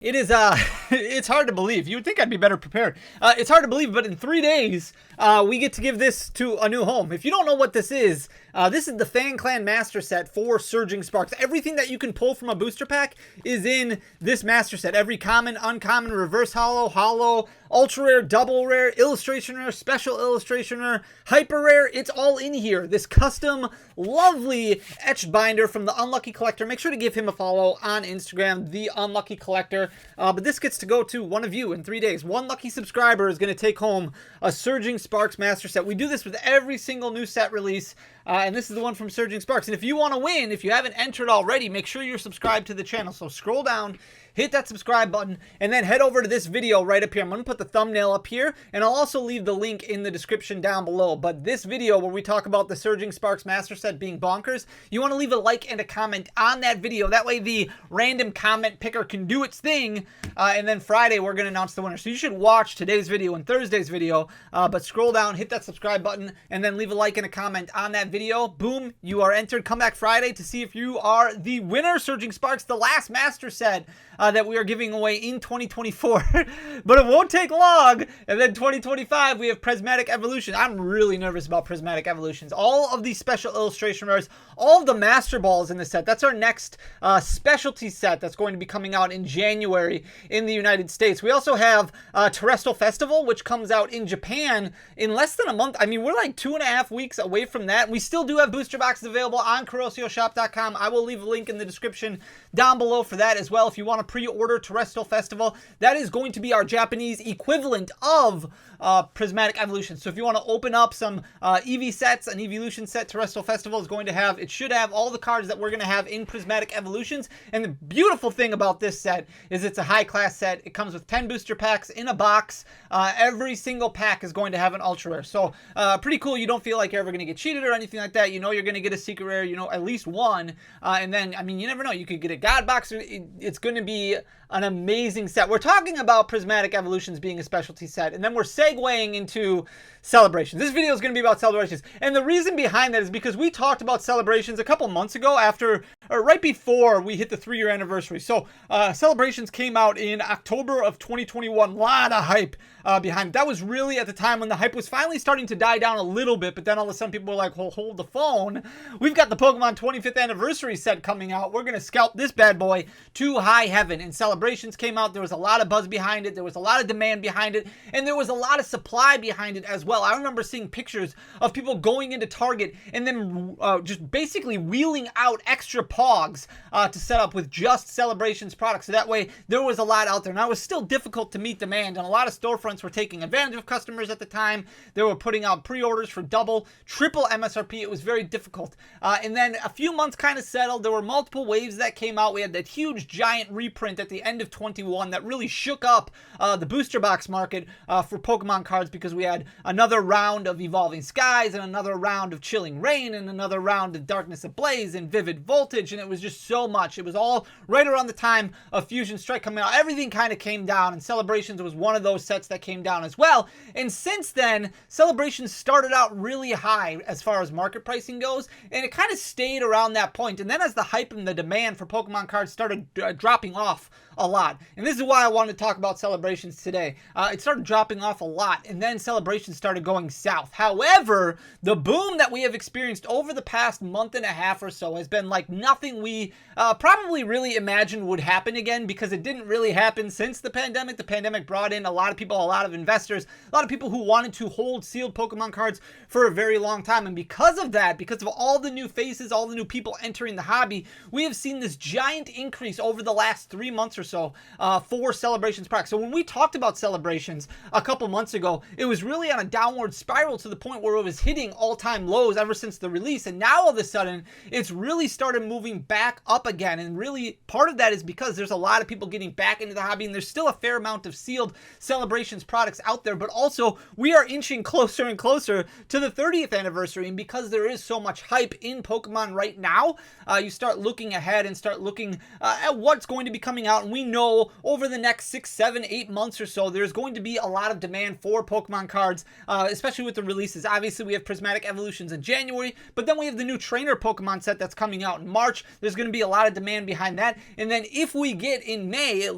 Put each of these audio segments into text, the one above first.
It is, it's hard to believe. You would think I'd be better prepared. It's hard to believe, but in 3 days, we get to give this to a new home. If you don't know what this is the Fan Clan Master Set for Surging Sparks. Everything that you can pull from a booster pack is in this Master Set. Every common, uncommon, reverse holo, holo, ultra rare, double rare, illustration rare, special illustration rare, hyper rare. It's all in here. This custom, lovely etched binder from the Unlucky Collector. Make sure to give him a follow on Instagram, the Unlucky Collector. But this gets to go to one of you in 3 days. One lucky subscriber is going to take home a Surging Sparks Master Set. We do this with every single new set release. And this is the one from Surging Sparks. And if you want to win, if you haven't entered already, make sure you're subscribed to the channel. So scroll down, hit that subscribe button, and then head over to this video right up here. I'm going to put the thumbnail up here, and I'll also leave the link in the description down below. But this video where we talk about the Surging Sparks Master Set being bonkers, you want to leave a like and a comment on that video. That way the random comment picker can do its thing, and then Friday we're going to announce the winner. So you should watch today's video and Thursday's video, but scroll down, hit that subscribe button, and then leave a like and a comment on that video. Boom, you are entered. Come back Friday to see if you are the winner. Surging Sparks, the last Master Set that we are giving away in 2024. But it won't take long. And then 2025, we have Prismatic Evolution. I'm really nervous about Prismatic Evolutions. All of these special illustration rares, all of the Master Balls in the set. That's our next specialty set that's going to be coming out in January in the United States. We also have Terrestrial Festival, which comes out in Japan in less than a month. I mean, we're like 2.5 weeks away from that. We still do have booster boxes available on CorosioShop.com. I will leave a link in the description down below for that as well. If you want to pre-order Terrestrial Festival, that is going to be our Japanese equivalent of Prismatic Evolution. So if you want to open up some EV sets, an Evolution set, Terrestrial Festival is going to have, it should have all the cards that we're going to have in Prismatic Evolutions. And the beautiful thing about this set is it's a high-class set. It comes with 10 booster packs in a box. Every single pack is going to have an ultra rare. So pretty cool. You don't feel like you're ever going to get cheated or anything like that. You know you're going to get a secret rare, you know, at least one. And then, I mean, you never know. You could get a God box. It's going to be an amazing set. We're talking about Prismatic Evolutions being a specialty set, and then we're segueing into Celebrations. This video is going to be about Celebrations, and the reason behind that is because we talked about Celebrations a couple months ago right before we hit the 3-year anniversary. So Celebrations came out in October of 2021. A lot of hype behind it. That was really at the time when the hype was finally starting to die down a little bit, but then all of a sudden people were like, hold the phone. We've got the Pokemon 25th anniversary set coming out. We're going to scalp this bad boy to high heaven. And Celebrations came out. There was a lot of buzz behind it. There was a lot of demand behind it. And there was a lot of supply behind it as well. I remember seeing pictures of people going into Target and then just basically wheeling out extra pogs to set up with just Celebrations products. So that way there was a lot out there. Now it was still difficult to meet demand, and a lot of storefronts were taking advantage of customers at the time. They were putting out pre-orders for double, triple MSRP. It was very difficult. And then a few months kind of settled. There were multiple waves that came out. We had that huge giant reprint at the end of 21 that really shook up the booster box market for Pokemon cards, because we had another round of Evolving Skies and another round of Chilling Rain and another round of Darkness Ablaze and Vivid Voltage, and it was just so much. It was all right around the time of Fusion Strike coming out. Everything kind of came down, and Celebrations was one of those sets that came down as well. And since then, Celebrations started out really high as far as market pricing goes, and it kind of stayed around that point. And then as the hype and the demand for Pokemon cards started dropping off a lot, and this is why I wanted to talk about Celebrations today. It started dropping off a lot, and then Celebrations started going south. However, the boom that we have experienced over the past month and a half or so has been like nothing we probably really imagined would happen again, because it didn't really happen since the pandemic. The pandemic brought in a lot of people, a lot of investors, a lot of people who wanted to hold sealed Pokemon cards for a very long time. And because of that, because of all the new faces, all the new people entering the hobby, we have seen this giant increase over the last 3 months or so for Celebrations products. So when we talked about Celebrations a couple months ago, it was really on a downward spiral to the point where it was hitting all-time lows ever since the release. And now all of a sudden, it's really started moving back up again. And really, part of that is because there's a lot of people getting back into the hobby, and there's still a fair amount of sealed Celebrations products out there. But also, we are inching closer and closer to the 30th anniversary. And because there is so much hype in Pokemon right now, you start looking ahead and start looking at what's going to be coming out. And we know over the next 6, 7, 8 months or so, there's going to be a lot of demand for Pokemon cards, especially with the releases. Obviously, we have Prismatic Evolutions in January, but then we have the new Trainer Pokemon set that's coming out in March. There's going to be a lot of demand behind that. And then if we get in May,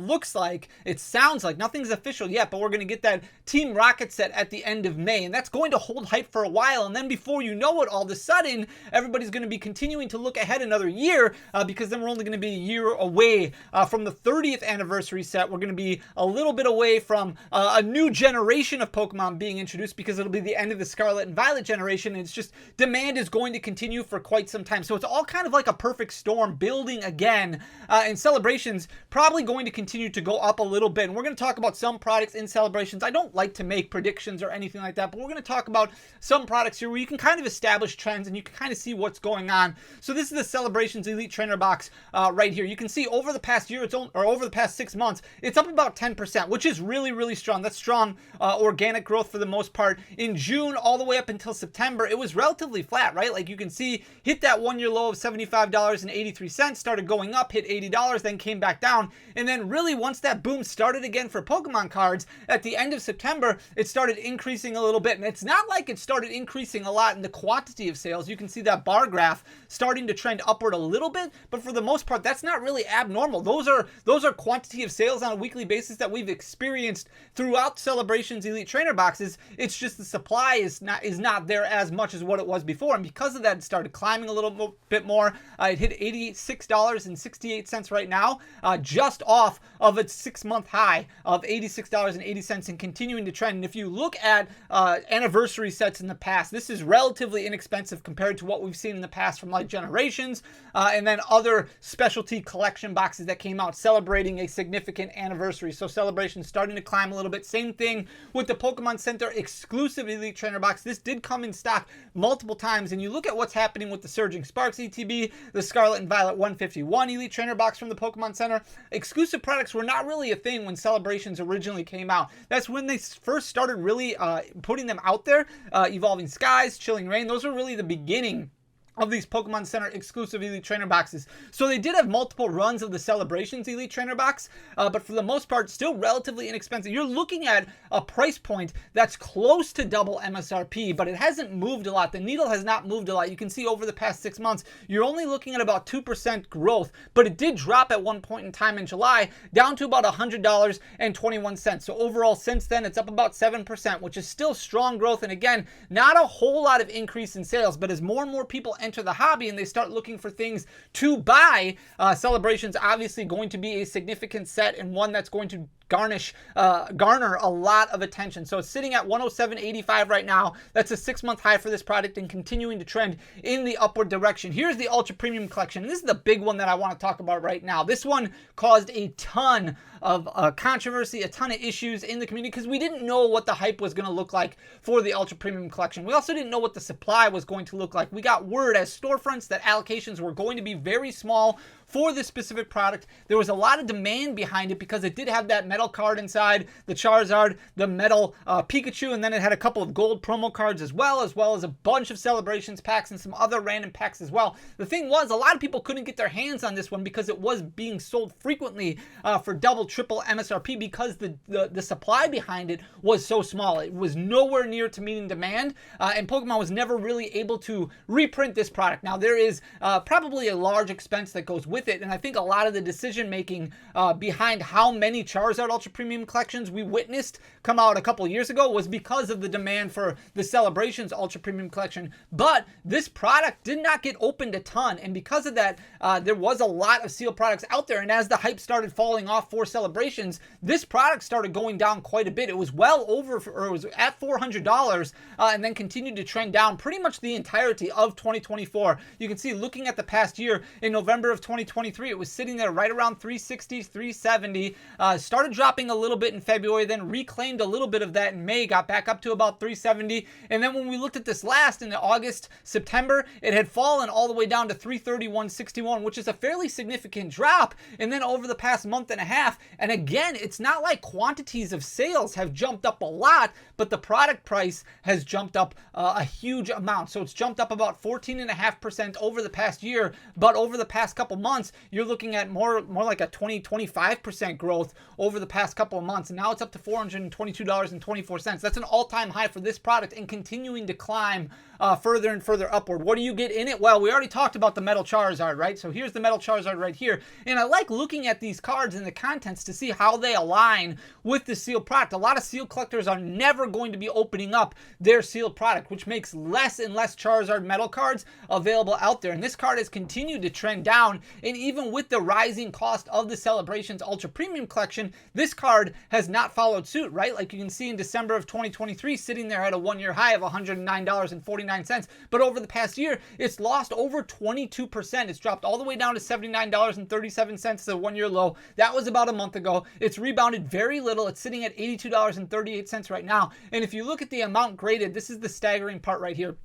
it sounds like, nothing's official yet, but we're going to get that Team Rocket set at the end of May, and that's going to hold hype for a while. And then before you know it, all of a sudden, everybody's going to be continuing to look ahead another year, because then we're only going to be a year away from the 30th anniversary set. We're going to be a little bit away from a new generation of Pokemon being introduced, because it'll be the end of the Scarlet and Violet generation. And it's just, demand is going to continue for quite some time. So it's all kind of like a perfect storm building again, and Celebrations probably going to continue to go up a little bit. And we're going to talk about some products in Celebrations. I don't like to make predictions or anything like that, but we're going to talk about some products here where you can kind of establish trends and you can kind of see what's going on. So this is the Celebrations Elite Trainer box right here. You can see over the past year, over the past 6 months, it's up about 10%, which is really, really strong. That's strong organic growth for the most part. In June, all the way up until September, it was relatively flat, right? Like you can see, hit that 1-year low of $75.83, started going up, hit $80, then came back down. And then really once that boom started again for Pokemon cards, at the end of September, it started increasing a little bit. And it's not like it started increasing a lot in the quantity of sales. You can see that bar graph starting to trend upward a little bit, but for the most part, that's not really abnormal. Those are quantity of sales on a weekly basis that we've experienced throughout Celebrations Elite Trainer boxes. It's just the supply is not there as much as what it was before, and because of that, it started climbing a little bit more. It hit $86.68 right now, just off of its 6-month high of $86.80, and continuing to trend. And if you look at anniversary sets in the past, this is relatively inexpensive compared to what we've seen in the past from like Generations, and then other specialty collection boxes that came out celebrating a significant anniversary. So Celebrations starting to climb a little bit. Same thing with the Pokemon Center exclusive Elite Trainer box. This did come in stock multiple times, and you look at what's happening with the Surging Sparks ETB, the Scarlet and Violet 151 Elite Trainer box from the Pokemon Center. Exclusive products were not really a thing when Celebrations originally came out. That's when they first started really putting them out there. Evolving Skies, Chilling Reign, those were really the beginning of these Pokemon Center exclusive Elite Trainer boxes. So they did have multiple runs of the Celebrations Elite Trainer box, but for the most part, still relatively inexpensive. You're looking at a price point that's close to double MSRP, but it hasn't moved a lot. The needle has not moved a lot. You can see over the past 6 months, you're only looking at about 2% growth, but it did drop at one point in time in July down to about $100.21. So overall, since then, it's up about 7%, which is still strong growth. And again, not a whole lot of increase in sales, but as more and more people enter the hobby and they start looking for things to buy, Celebrations obviously going to be a significant set, and one that's going to garner a lot of attention. So it's sitting at 107.85 right now. That's a 6-month high for this product and continuing to trend in the upward direction. Here's the Ultra Premium Collection. This is the big one that I want to talk about right now. This one caused a ton of controversy, a ton of issues in the community, because we didn't know what the hype was going to look like for the Ultra Premium Collection. We also didn't know what the supply was going to look like. We got word as storefronts that allocations were going to be very small for this specific product. There was a lot of demand behind it because it did have that metal card inside, the Charizard, the metal Pikachu, and then it had a couple of gold promo cards as well as a bunch of Celebrations packs and some other random packs as well. The thing was, a lot of people couldn't get their hands on this one because it was being sold frequently for double, triple MSRP, because the supply behind it was so small. It was nowhere near to meeting demand, and Pokemon was never really able to reprint this product. Now, there is probably a large expense that goes with it, and I think a lot of the decision making behind how many Charizard Ultra Premium collections we witnessed come out a couple years ago was because of the demand for the Celebrations Ultra Premium collection. But this product did not get opened a ton, and because of that, there was a lot of sealed products out there, and as the hype started falling off for Celebrations, this product started going down quite a bit. It was well over, or it was at $400, and then continued to trend down pretty much the entirety of 2024. You can see, looking at the past year, in November of 2023, it was sitting there right around $360, $370, started dropping a little bit in February, then reclaimed a little bit of that in May, got back up to about $370, and then when we looked at this last in August, September, it had fallen all the way down to $331.61, which is a fairly significant drop. And then over the past month and a half, and again, it's not like quantities of sales have jumped up a lot, but the product price has jumped up a huge amount. So it's jumped up about 14.5% over the past year, but over the past couple months, months, you're looking at more like a 25% growth over the past couple of months. And now it's up to $422.24. That's an all-time high for this product and continuing to climb further and further upward. What do you get in it? Well, we already talked about the Metal Charizard, right? So here's the Metal Charizard right here. And I like looking at these cards and the contents to see how they align with the sealed product. A lot of sealed collectors are never going to be opening up their sealed product, which makes less and less Charizard metal cards available out there. And this card has continued to trend down. And even with the rising cost of the Celebrations Ultra Premium Collection, this card has not followed suit, right? Like you can see in December of 2023, sitting there at a one-year high of $109.49. But over the past year, it's lost over 22%. It's dropped all the way down to $79.37, the one-year low. That was about a month ago. It's rebounded very little. It's sitting at $82.38 right now. And if you look at the amount graded, this is the staggering part right here.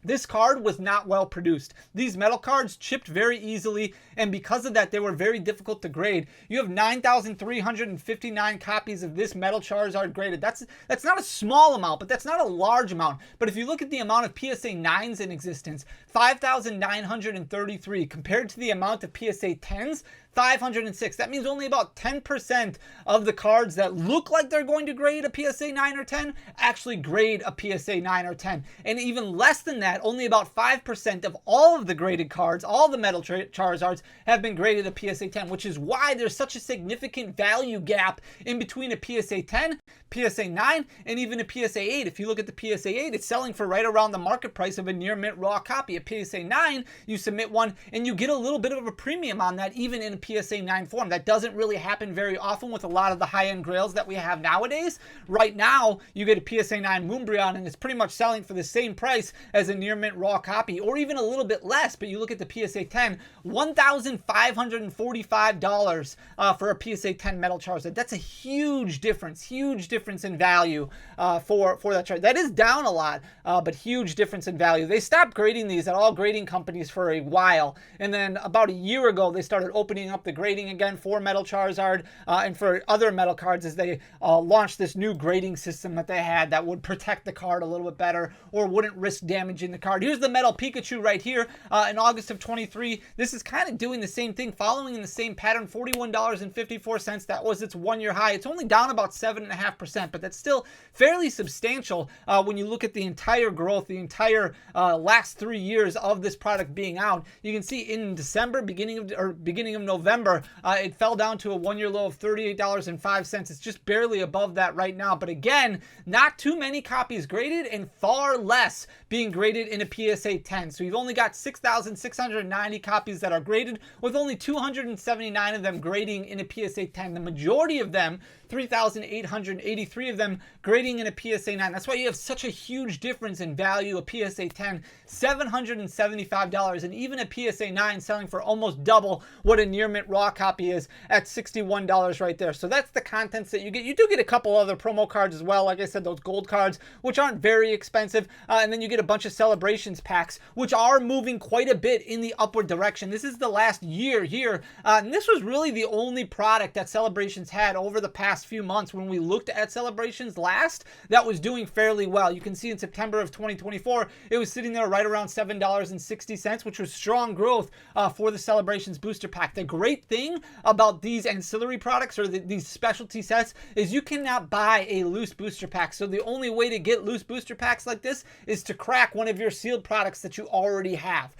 This card was not well produced. These metal cards chipped very easily, and because of that, they were very difficult to grade. You have 9,359 copies of this Metal Charizard graded. That's not a small amount, but that's not a large amount. But if you look at the amount of PSA 9s in existence, 5,933 compared to the amount of PSA 10s, 506. That means only about 10% of the cards that look like they're going to grade a PSA 9 or 10 actually grade a PSA 9 or 10. And even less than that, only about 5% of all of the graded cards, all the Metal Charizards, have been graded a PSA 10, which is why there's such a significant value gap in between a PSA 10, PSA 9, and even a PSA 8. If you look at the PSA 8, it's selling for right around the market price of a near mint raw copy. A PSA 9, you submit one and you get a little bit of a premium on that, even in a PSA 9 form. That doesn't really happen very often with a lot of the high-end grails that we have nowadays. Right now, you get a PSA 9 Moonbreon and it's pretty much selling for the same price as a near mint raw copy, or even a little bit less. But you look at the PSA 10, $1,545 for a PSA 10 Metal Charizard. That's a huge difference in value for that chart. That is down a lot, but huge difference in value. They stopped grading these at all grading companies for a while, and then about a year ago, they started opening up the grading again for Metal Charizard and for other metal cards as they launched this new grading system that they had that would protect the card a little bit better or wouldn't risk damaging the card. Here's the Metal Pikachu right here in August of 23. This is kind of doing the same thing, following in the same pattern, $41.54. That was its one-year high. It's only down about 7.5%, but that's still fairly substantial when you look at the entire growth, the entire last 3 years of this product being out. You can see in December, beginning of November, it fell down to a one-year low of $38.05. It's just barely above that right now. But again, not too many copies graded and far less being graded in a PSA 10. So you've only got 6,690 copies that are graded, with only 279 of them grading in a PSA 10. The majority of them, 3,883 of them, grading in a PSA 9. That's why you have such a huge difference in value. A PSA 10, $775, and even a PSA 9 selling for almost double what a near mint raw copy is at $61 right there. So that's the contents that you get. You do get a couple other promo cards as well. Like I said, those gold cards, which aren't very expensive. And then you get a bunch of Celebrations packs, which are moving quite a bit in the upward direction. This is the last year here. And this was really the only product that Celebrations had over the past few months when we looked at Celebrations last that was doing fairly well. You can see in September of 2024, it was sitting there right around $7.60, which was strong growth for the Celebrations booster pack. The great thing about these ancillary products or these specialty sets is you cannot buy a loose booster pack. So the only way to get loose booster packs like this is to crack one of your sealed products that you already have.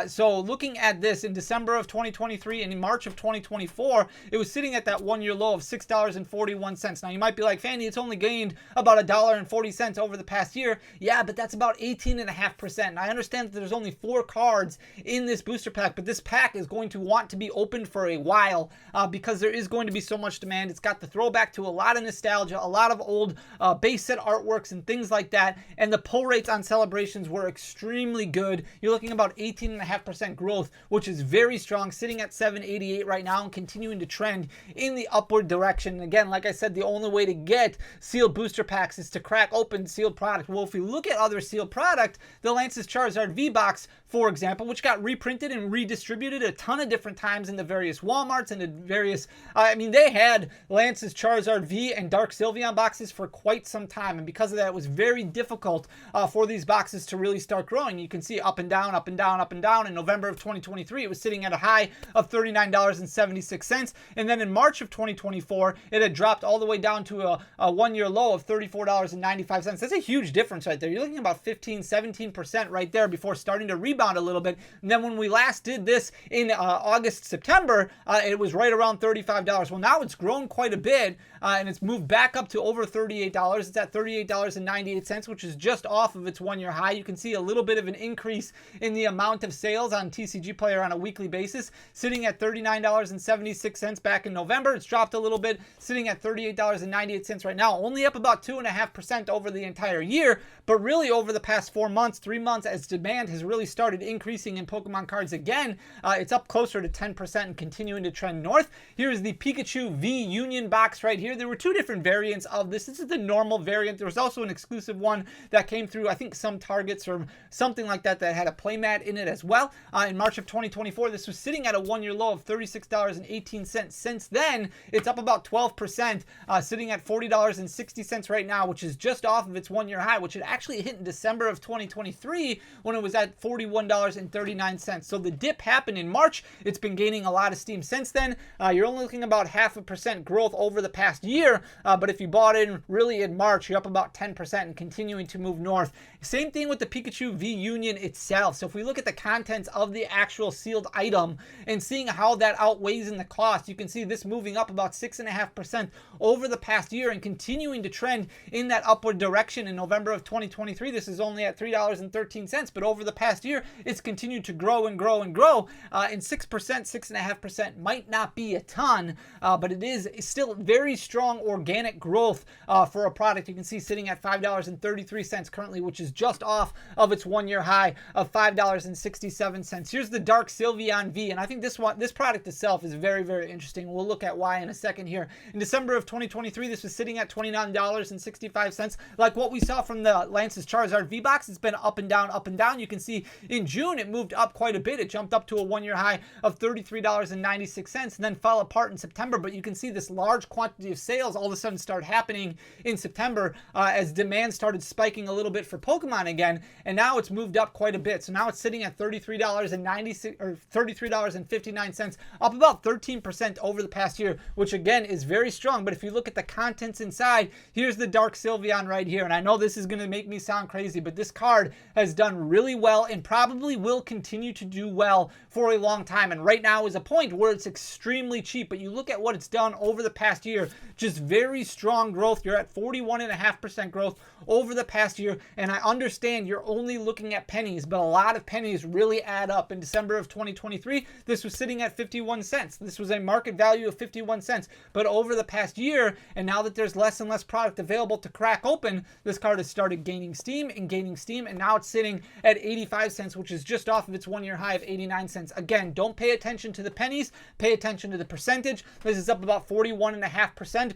So looking at this in December of 2023 and in March of 2024, it was sitting at that one-year low of $6.41. Now you might be like, Fanny, it's only gained about $1.40 over the past year. Yeah, but that's about 18.5%. And I understand that there's only 4 cards in this booster pack, but this pack is going to want to be opened for a while because there is going to be so much demand. It's got the throwback to a lot of nostalgia, a lot of old base set artworks and things like that. And the pull rates on Celebrations were extremely good. You're looking about 18.5% growth, which is very strong, sitting at 788 right now and continuing to trend in the upward direction. And again, like like I said, the only way to get sealed booster packs is to crack open sealed product. Well, if we look at other sealed product, the Lance's Charizard V-Box, for example, which got reprinted and redistributed a ton of different times in the various Walmarts and the various, they had Lance's Charizard V and Dark Sylveon boxes for quite some time, and because of that, it was very difficult for these boxes to really start growing. You can see up and down, up and down, up and down. In November of 2023, it was sitting at a high of $39.76, and then in March of 2024, it had dropped all the way down to a one-year low of $34.95. That's a huge difference right there. You're looking at about 15-17% right there before starting to rebound a little bit. And then when we last did this in August, September, it was right around $35. Well, now it's grown quite a bit, and it's moved back up to over $38. It's at $38.98, which is just off of its one-year high. You can see a little bit of an increase in the amount of sales on TCG Player on a weekly basis, sitting at $39.76 back in November. It's dropped a little bit, sitting at $38.98 right now, only up about 2.5% over the entire year, but really over the past 4 months, 3 months, as demand has really started increasing in Pokemon cards again, it's up closer to 10% and continuing to trend north. Here is the Pikachu V Union box right here. There were 2 different variants of this. This is the normal variant. There was also an exclusive one that came through, I think, some Targets or something like that had a playmat in it as well. In March of 2024, this was sitting at a one-year low of $36.18. Since then, it's up about 12%, sitting at $40.60 right now, which is just off of its one-year high, which it actually hit in December of 2023 when it was at $41.39. So the dip happened in March. It's been gaining a lot of steam since then. You're only looking about 0.5% growth over the past year, but if you bought in really in March, you're up about 10% and continuing to move north. Same thing with the Pikachu V Union itself. So if we look at the contents of the actual sealed item and seeing how that outweighs in the cost, you can see this moving up about 6.5% over the past year and continuing to trend in that upward direction. In November of 2023, this is only at $3.13, but over the past year, it's continued to grow and grow and grow. And 6%, 6.5% might not be a ton, but it is still very strong organic growth for a product. You can see sitting at $5.33 currently, which is just off of its one-year high of $5.67. Here's the Dark Sylveon V, and I think this product itself is very, very interesting. We'll look at why in a second here. In December of 2023, this was sitting at $29.65. Like what we saw from the Lance's Charizard V-Box, it's been up and down, up and down. You can see in June, it moved up quite a bit. It jumped up to a one-year high of $33.96 and then fell apart in September. But you can see this large quantity of sales all of a sudden start happening in September as demand started spiking a little bit for Pokemon again. And now it's moved up quite a bit. So now it's sitting at $33.96 or $33.59, up about 13% over the past year, which again is very strong. But if you look at the contents inside, here's the Dark Sylveon right here. And I know this is going to make me sound crazy, but this card has done really well and probably will continue to do well for a long time. And right now is a point where it's extremely cheap, but you look at what it's done over the past year, just very strong growth. You're at 41.5% growth over the past year. And I understand you're only looking at pennies, but a lot of pennies really add up. In December of 2023, this was sitting at 51 cents. This was a market value of 51 cents. But over the past year, and now that there's less and less product available to crack open, this card has started gaining steam, and now it's sitting at 85 cents, which is just off of its one-year high of 89 cents. Again, don't pay attention to the pennies, pay attention to the percentage. This is up about 41.5%.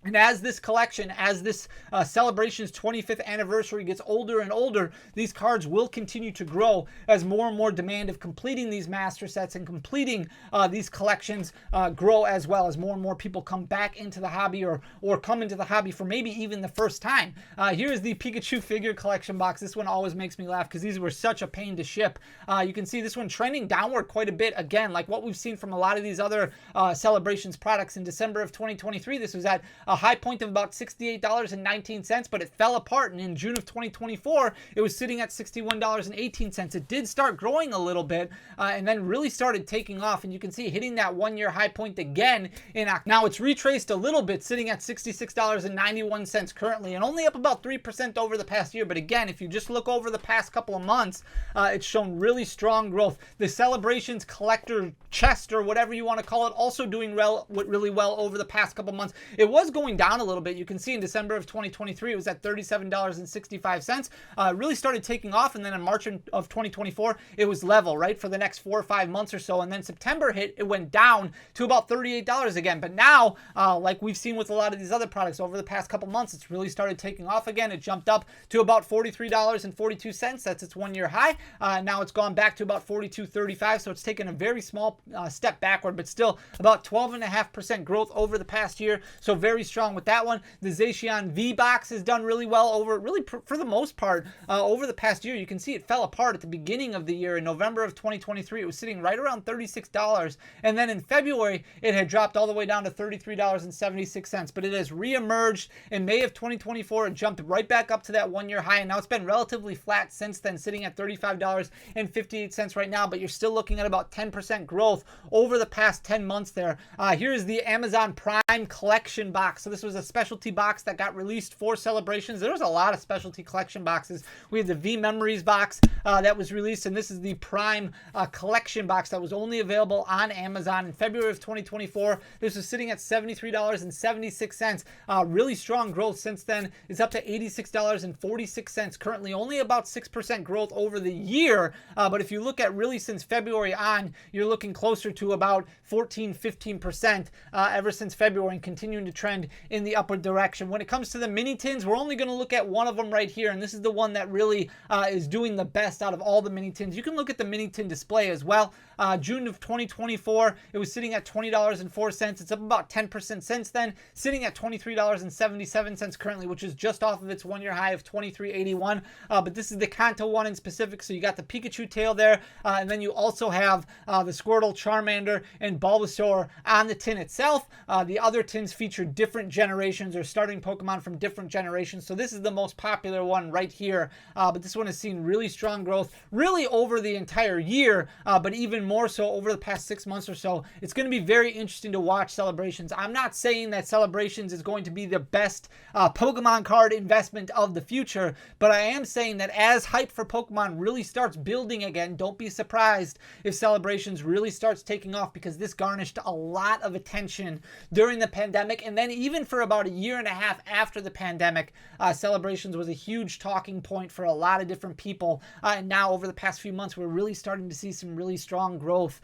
And as this collection, as this Celebrations 25th anniversary gets older and older, these cards will continue to grow as more and more demand of completing these master sets and completing these collections grow, as well as more and more people come back into the hobby or come into the hobby for maybe even the first time. Here's the Pikachu figure collection box. This one always makes me laugh because these were such a pain to ship. You can see this one trending downward quite a bit. Again, like what we've seen from a lot of these other Celebrations products. In December of 2023, this was at a high point of about $68.19, but it fell apart, and in June of 2024 it was sitting at $61.18. It did start growing a little bit and then really started taking off, and you can see hitting that one-year high point again in October. Now it's retraced a little bit, sitting at $66.91 currently, and only up about 3% over the past year. But again, if you just look over the past couple of months, it's shown really strong growth. The Celebrations collector chest, or whatever you want to call it, also doing really well over the past couple of months. It was going down a little bit. You can see in December of 2023, it was at $37.65. Really started taking off, and then in March of 2024, it was level, right, for the next 4 or 5 months or so. And then September hit, it went down to about $38 again. But now, like we've seen with a lot of these other products over the past couple months, it's really started taking off again. It jumped up to about $43.42. That's its 1-year high. Now it's gone back to about $42.35. So it's taken a very small step backward, but still about 12.5% growth over the past year. So very strong with that one. The Zacian V-Box has done really well over, really for the most part, over the past year. You can see it fell apart at the beginning of the year. In November of 2023, it was sitting right around $36. And then in February, it had dropped all the way down to $33.76. But it has reemerged in May of 2024. It jumped right back up to that 1-year high. And now it's been relatively flat since then, sitting at $35.58 right now. But you're still looking at about 10% growth over the past 10 months there. Here's the Amazon Prime Collection box. So this was a specialty box that got released for Celebrations. There was a lot of specialty collection boxes. We had the V Memories box that was released, and this is the Prime Collection box that was only available on Amazon in February of 2024. This was sitting at $73.76. Really strong growth since then. It's up to $86.46. Currently only about 6% growth over the year. But if you look at really since February on, you're looking closer to about 14-15% ever since February, and continuing to trend in the upward direction. When it comes to the mini tins, we're only going to look at one of them right here, and this is the one that really is doing the best out of all the mini tins. You can look at the mini tin display as well. June of 2024, it was sitting at $20.04. It's up about 10% since then, sitting at $23.77 currently, which is just off of its 1-year high of $23.81. But this is the Kanto one in specific. So you got the Pikachu tail there, and then you also have the Squirtle, Charmander, and Bulbasaur on the tin itself. The other tins feature different generations or starting Pokemon from different generations. So this is the most popular one right here. But this one has seen really strong growth really over the entire year, but even more so over the past 6 months or so. It's going to be very interesting to watch Celebrations. I'm not saying that Celebrations is going to be the best Pokemon card investment of the future, but I am saying that as hype for Pokemon really starts building again, don't be surprised if Celebrations really starts taking off, because this garnished a lot of attention during the pandemic, and then even for about 1.5 years after the pandemic, Celebrations was a huge talking point for a lot of different people. And now over the past few months, we're really starting to see some really strong growth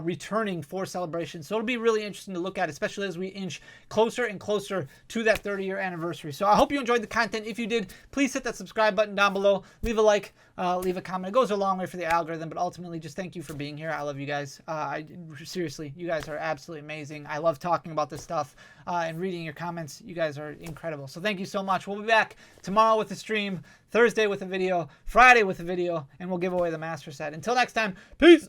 returning for Celebrations. So it'll be really interesting to look at, especially as we inch closer and closer to that 30-year anniversary. So I hope you enjoyed the content. If you did, please hit that subscribe button down below. Leave a like, leave a comment. It goes a long way for the algorithm, but ultimately just thank you for being here. I love you guys. Seriously, you guys are absolutely amazing. I love talking about this stuff and reading your comments. You guys are incredible. So thank you so much. We'll be back tomorrow with a stream, Thursday with a video, Friday with a video, and we'll give away the master set. Until next time, peace.